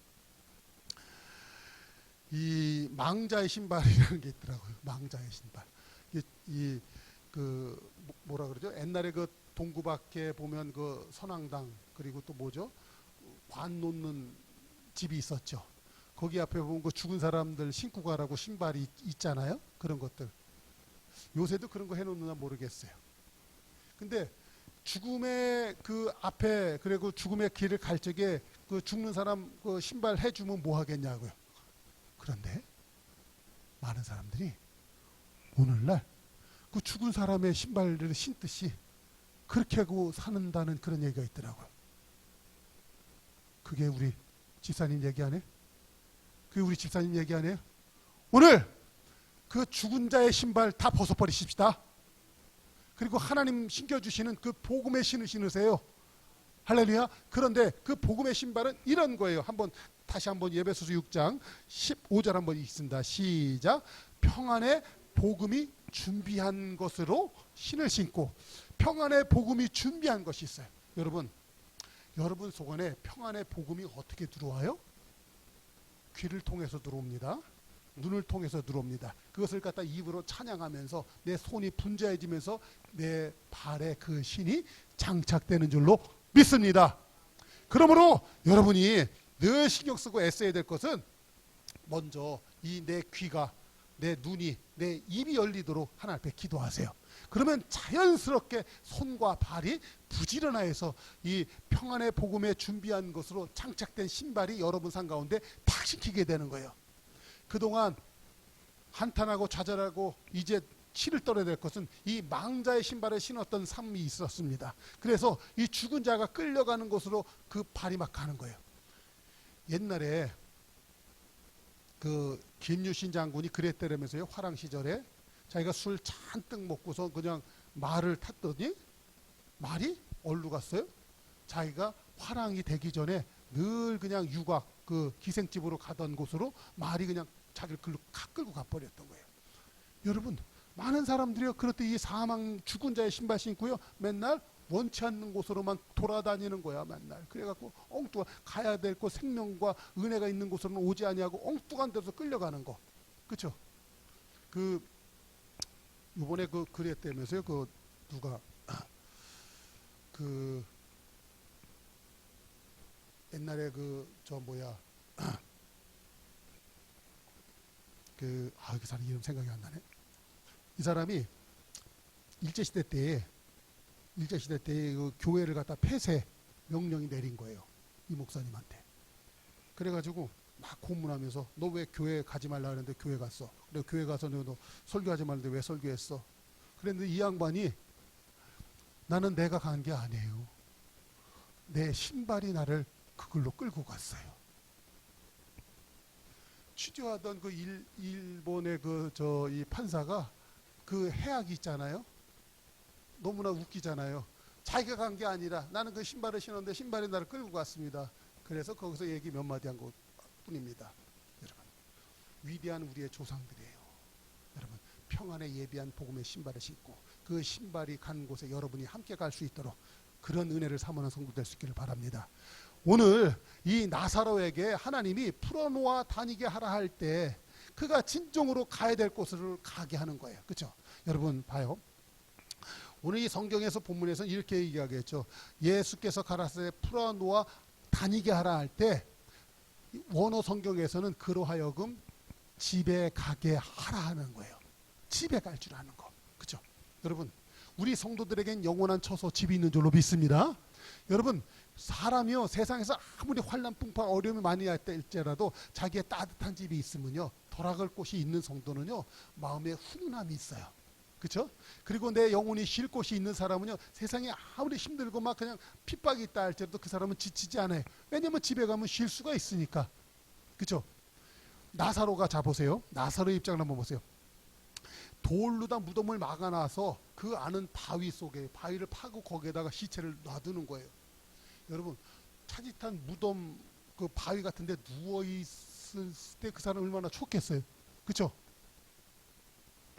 이 망자의 신발이라는 게 있더라고요. 망자의 신발. 그 뭐라 그러죠? 옛날에 그 동구 밖에 보면 그 선앙당, 그리고 또 뭐죠? 관 놓는 집이 있었죠. 거기 앞에 보면 그 죽은 사람들 신고 가라고 신발이 있잖아요. 그런 것들. 요새도 그런 거 해놓느냐 모르겠어요. 근데 죽음의 그 앞에, 그리고 죽음의 길을 갈 적에 그 죽는 사람 그 신발 해주면 뭐 하겠냐고요. 그런데 많은 사람들이 오늘날 그 죽은 사람의 신발을 신듯이 그렇게 하고 사는다는 그런 얘기가 있더라고요. 그게 우리 집사님 얘기 안 해? 그게 우리 집사님 얘기 안 해요? 오늘 그 죽은 자의 신발 다 벗어버리십시다. 그리고 하나님 신겨주시는 그 복음의 신을 신으세요. 할렐루야. 그런데 그 복음의 신발은 이런 거예요. 다시 한번 에베소서 6장 15절 한번 읽습니다. 시작. 평안의 복음이 준비한 것으로 신을 신고. 평안의 복음이 준비한 것이 있어요. 여러분 속 안에 평안의 복음이 어떻게 들어와요? 귀를 통해서 들어옵니다. 눈을 통해서 들어옵니다. 그것을 갖다 입으로 찬양하면서 내 손이 분주해지면서 내 발에 그 신이 장착되는 줄로 믿습니다. 그러므로 여러분이 늘 신경 쓰고 애써야 될 것은 먼저 이 내 귀가, 내 눈이, 내 입이 열리도록 하나님 앞에 기도하세요. 그러면 자연스럽게 손과 발이 부지런하여서 이 평안의 복음에 준비한 것으로 장착된 신발이 여러분 삶 가운데 탁 신기게 되는 거예요. 그동안 한탄하고 좌절하고 이제 치를 떨어야 될 것은 이 망자의 신발을 신었던 삶이 있었습니다. 그래서 이 죽은 자가 끌려가는 곳으로 그 발이 막 가는 거예요. 옛날에 그 김유신 장군이 그랬다면서요. 화랑 시절에 자기가 술 잔뜩 먹고서 그냥 말을 탔더니 말이 어디로 갔어요? 자기가 화랑이 되기 전에 늘 그냥 유곽 그 기생집으로 가던 곳으로 말이 그냥 자기를 끌고 가버렸던 거예요. 여러분 많은 사람들이요 그렇듯 이 사망 죽은 자의 신발 신고요 맨날 원치 않는 곳으로만 돌아다니는 거야 맨날. 그래갖고 엉뚱한 가야 될 곳 생명과 은혜가 있는 곳으로는 오지 아니하고 엉뚱한 데서 끌려가는 거. 그렇죠? 그 이번에 그 그랬다면서요. 그 누가 그 옛날에 그 그 사람 이름 생각이 안 나네. 이 사람이 일제시대 때에 그 교회를 갖다 폐쇄 명령이 내린 거예요. 이 목사님한테. 그래가지고 막 고문하면서 너 왜 교회 가지 말라 그랬는데 교회 갔어. 그래 교회 가서 너 설교하지 말는데 왜 설교했어. 그랬는데 이 양반이 나는 내가 간 게 아니에요. 내 신발이 나를 그걸로 끌고 갔어요. 취조하던 그 일본의 이 판사가 그 해악이 있잖아요. 너무나 웃기잖아요. 자기가 간 게 아니라 나는 그 신발을 신었는데 신발이 나를 끌고 갔습니다. 그래서 거기서 얘기 몇 마디 한 것 뿐입니다. 여러분 위대한 우리의 조상들이에요. 여러분 평안에 예비한 복음의 신발을 신고 그 신발이 간 곳에 여러분이 함께 갈 수 있도록 그런 은혜를 삼하는 성도 될 수 있기를 바랍니다. 오늘 이 나사로에게 하나님이 풀어놓아 다니게 하라 할 때 그가 진정으로 가야 될 곳을 가게 하는 거예요. 그렇죠? 여러분 봐요. 오늘 이 성경에서 본문에서는 이렇게 얘기하겠죠. 예수께서 가라사대 풀어놓아 다니게 하라 할 때 원어 성경에서는 그로 하여금 집에 가게 하라 하는 거예요. 집에 갈 줄 아는 거. 그렇죠? 여러분 우리 성도들에겐 영원한 처소 집이 있는 줄로 믿습니다. 여러분 사람이요 세상에서 아무리 환난 풍파 어려움이 많이 할지라도 자기의 따뜻한 집이 있으면요 돌아갈 곳이 있는 성도는요 마음에 훈훈함이 있어요. 그렇죠? 그리고 내 영혼이 쉴 곳이 있는 사람은요 세상에 아무리 힘들고 막 그냥 핍박이 있다 할지라도 그 사람은 지치지 않아요. 왜냐면 집에 가면 쉴 수가 있으니까. 그렇죠? 나사로가 자보세요. 나사로의 입장을 한번 보세요. 돌로 다 무덤을 막아놔서 그 아는 바위 속에 바위를 파고 거기에다가 시체를 놔두는 거예요. 여러분 차짓한 무덤 그 바위 같은데 누워 있을 때 그 사람 얼마나 춥겠어요. 그렇죠?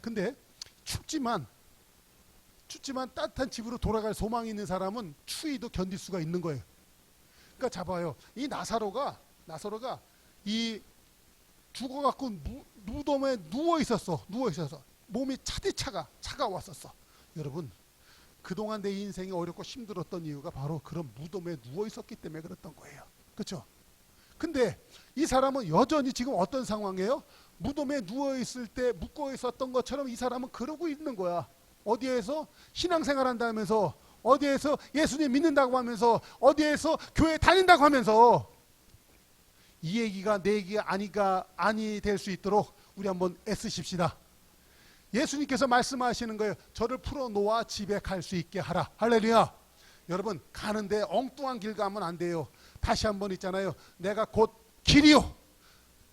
근데 춥지만 따뜻한 집으로 돌아갈 소망이 있는 사람은 추위도 견딜 수가 있는 거예요. 그러니까 잡아요. 이 나사로가 이 죽어갖고 무덤에 누워 있었어. 몸이 차가웠었어. 여러분 그동안 내 인생이 어렵고 힘들었던 이유가 바로 그런 무덤에 누워 있었기 때문에 그랬던 거예요. 그렇죠? 근데 이 사람은 여전히 지금 어떤 상황이에요? 무덤에 누워 있을 때 묶어 있었던 것처럼 이 사람은 그러고 있는 거야. 어디에서 신앙생활 한다면서, 어디에서 예수님 믿는다고 하면서, 어디에서 교회 다닌다고 하면서. 이 얘기가 내 얘기가 아니 될 수 있도록 우리 한번 애쓰십시다. 예수님께서 말씀하시는 거예요. 저를 풀어놓아 집에 갈 수 있게 하라. 할렐루야. 여러분 가는데 엉뚱한 길 가면 안 돼요. 다시 한번 있잖아요. 내가 곧 길이요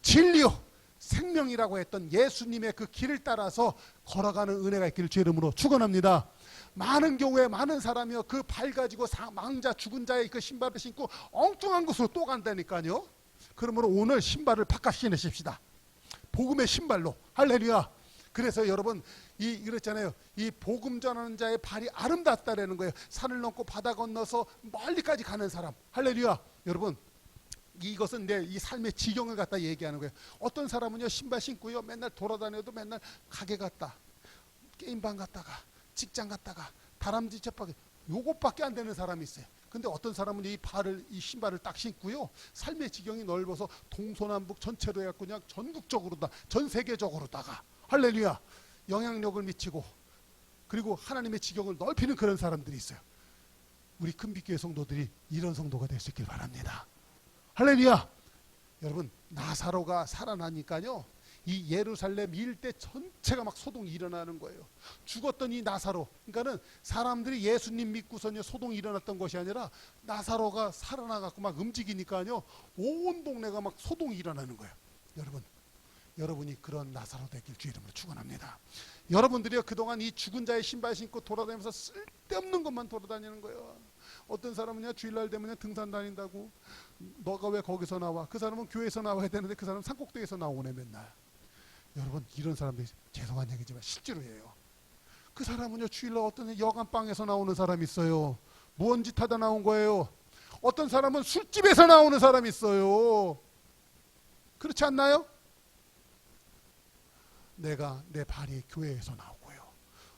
진리요 생명이라고 했던 예수님의 그 길을 따라서 걸어가는 은혜가 있기를 주의 이름으로 축원합니다. 많은 경우에 많은 사람이요 그 발 가지고 망자 죽은 자의 그 신발을 신고 엉뚱한 곳으로 또 간다니까요. 그러므로 오늘 신발을 바깥 신으십시다. 복음의 신발로. 할렐루야. 그래서 여러분 그렇잖아요. 이 복음 전하는 자의 발이 아름답다라는 거예요. 산을 넘고 바다 건너서 멀리까지 가는 사람. 할렐루야. 여러분 이것은 내 이 삶의 지경을 갖다 얘기하는 거예요. 어떤 사람은요 신발 신고요 맨날 돌아다녀도 맨날 가게 갔다 게임방 갔다가 직장 갔다가 다람쥐 쳇바퀴 요것밖에 안 되는 사람이 있어요. 근데 어떤 사람은 이 신발을 딱 신고요 삶의 지경이 넓어서 동서남북 전체로 해갖고 그냥 전국적으로다 전 세계적으로다가 할렐루야 영향력을 미치고 그리고 하나님의 지경을 넓히는 그런 사람들이 있어요. 우리 큰빛교회 성도들이 이런 성도가 될 수 있길 바랍니다. 할렐루야. 여러분 나사로가 살아나니까요 이 예루살렘 일대 전체가 막 소동이 일어나는 거예요. 죽었던 이 나사로, 그러니까는 사람들이 예수님 믿고서는 소동이 일어났던 것이 아니라 나사로가 살아나갖고 막 움직이니까요 온 동네가 막 소동이 일어나는 거예요. 여러분이 그런 나사로 되길 주 이름으로 축원합니다. 여러분들이요 그동안 이 죽은 자의 신발 신고 돌아다니면서 쓸데없는 것만 돌아다니는 거예요. 어떤 사람은요 주일날 되면 등산 다닌다고. 너가 왜 거기서 나와? 그 사람은 교회에서 나와야 되는데 그 사람은 산꼭대기에서 나오네 맨날. 여러분 이런 사람들이 죄송한 얘기지만 실제로예요. 그 사람은요 주일날 어떤 여간방에서 나오는 사람이 있어요. 무언 짓 하다 나온 거예요. 어떤 사람은 술집에서 나오는 사람이 있어요. 그렇지 않나요? 내 발이 교회에서 나오고요.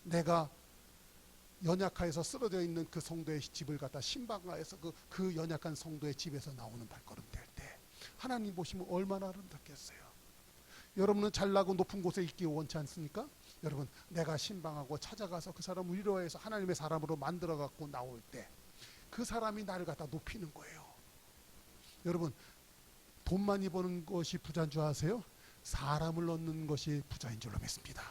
내가 연약하에서 쓰러져 있는 그 성도의 집을 갖다 신방가에서 그 연약한 성도의 집에서 나오는 발걸음 될 때 하나님 보시면 얼마나 아름답겠어요. 여러분은 잘나고 높은 곳에 있기 원치 않습니까? 여러분 내가 신방하고 찾아가서 그 사람을 위로해서 하나님의 사람으로 만들어 갖고 나올 때 그 사람이 나를 갖다 높이는 거예요. 여러분 돈 많이 버는 것이 부자인 줄 아세요? 사람을 얻는 것이 부자인 줄로 믿습니다.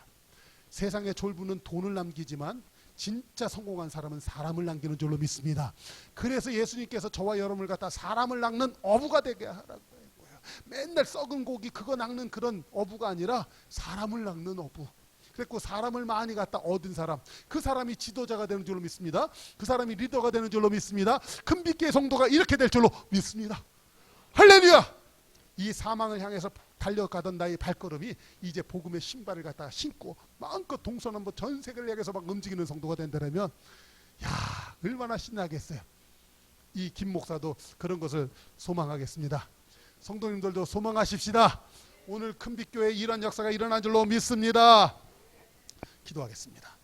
세상의 졸부는 돈을 남기지만 진짜 성공한 사람은 사람을 남기는 줄로 믿습니다. 그래서 예수님께서 저와 여러분을 갖다 사람을 낚는 어부가 되게 하라고 했고요. 맨날 썩은 고기 그거 낚는 그런 어부가 아니라 사람을 낚는 어부. 그랬고 사람을 많이 갖다 얻은 사람, 그 사람이 지도자가 되는 줄로 믿습니다. 그 사람이 리더가 되는 줄로 믿습니다. 큰빛교회 성도가 이렇게 될 줄로 믿습니다. 할렐루야. 이 사망을 향해서 달려가던 나의 발걸음이 이제 복음의 신발을 갖다가 신고 마음껏 동서남북 전 세계를 향해서 막 움직이는 성도가 된다면 야 얼마나 신나겠어요. 이 김 목사도 그런 것을 소망하겠습니다. 성도님들도 소망하십시다. 오늘 큰빛교회에 이런 역사가 일어난 줄로 믿습니다. 기도하겠습니다.